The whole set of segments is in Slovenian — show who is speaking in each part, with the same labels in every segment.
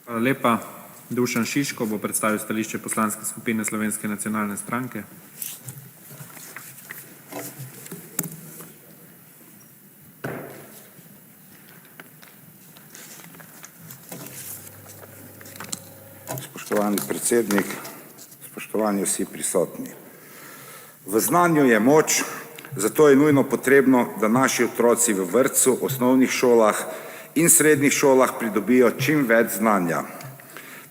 Speaker 1: Hvala lepa. Dušan Šiško bo predstavil stališče Poslanske skupine Slovenske nacionalne stranke.
Speaker 2: Spoštovani predsednik, spoštovani vsi prisotni. V znanju je moč, zato je nujno potrebno, da naši otroci v vrtcu, osnovnih šolah in srednjih šolah pridobijo čim več znanja.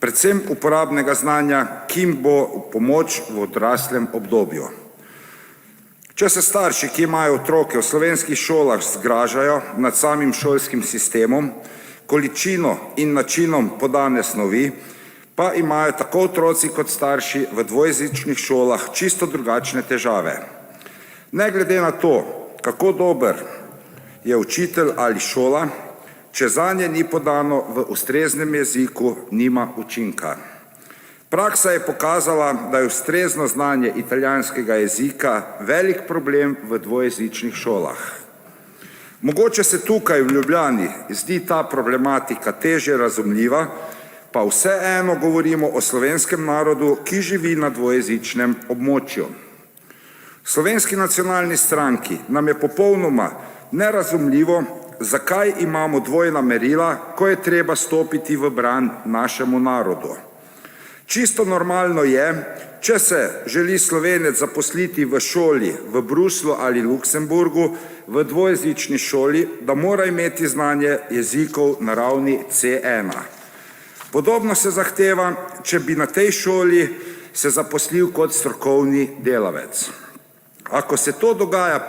Speaker 2: Predvsem uporabnega znanja, ki jim bo v pomoč v odraslem obdobju. Če se starši, ki imajo otroke v slovenskih šolah, zgražajo nad samim šolskim sistemom, količino in načinom podane snovi, pa imajo tako otroci kot starši v dvojezičnih šolah čisto drugačne težave. Ne glede na to, kako dober je učitelj ali šola, če zanje ni podano v ustreznem jeziku, nima učinka. Praksa je pokazala, da je ustrezno znanje italijanskega jezika velik problem v dvojezičnih šolah. Mogoče se tukaj v Ljubljani zdi ta problematika težje razumljiva, pa vseeno govorimo o slovenskem narodu, ki živi na dvojezičnem območju. V Slovenski nacionalni stranki nam je popolnoma nerazumljivo, zakaj imamo dvojna merila, ko je treba stopiti v bran našemu narodu. Čisto normalno je, če se želi Slovenec zaposliti v šoli v Bruslju ali Luksemburgu v dvojezični šoli, da mora imeti znanje jezikov na ravni C1. Podobno se zahteva, če bi na tej šoli se zaposlil kot strokovni delavec. Ako se to dogaja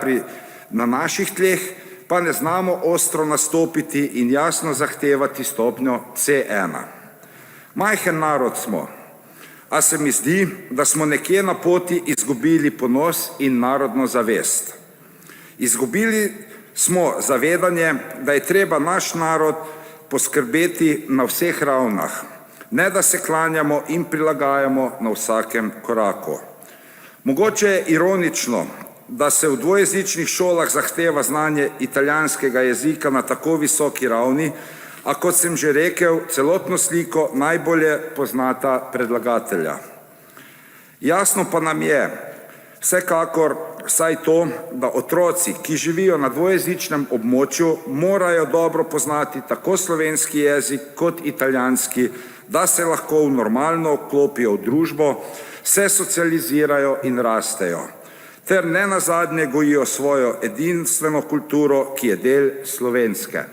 Speaker 2: na naših tleh, pa ne znamo ostro nastopiti in jasno zahtevati stopnjo C1. Majhen narod smo, a se mi zdi, da smo nekje na poti izgubili ponos in narodno zavest. Izgubili smo zavedanje, da je treba naš narod poskrbeti na vseh ravnah, ne da se klanjamo in prilagajamo na vsakem koraku. Mogoče je ironično, da se v dvojezičnih šolah zahteva znanje italijanskega jezika na tako visoki ravni, a kot sem že rekel, celotno sliko najbolje poznata predlagatelja. Jasno pa nam je vsekakor vsaj to, da otroci, ki živijo na dvojezičnem območju, morajo dobro poznati tako slovenski jezik kot italijanski, da se lahko normalno vklopijo v družbo, se socializirajo in rastejo, ter nenazadnje gojijo svojo edinstveno kulturo, ki je del slovenske.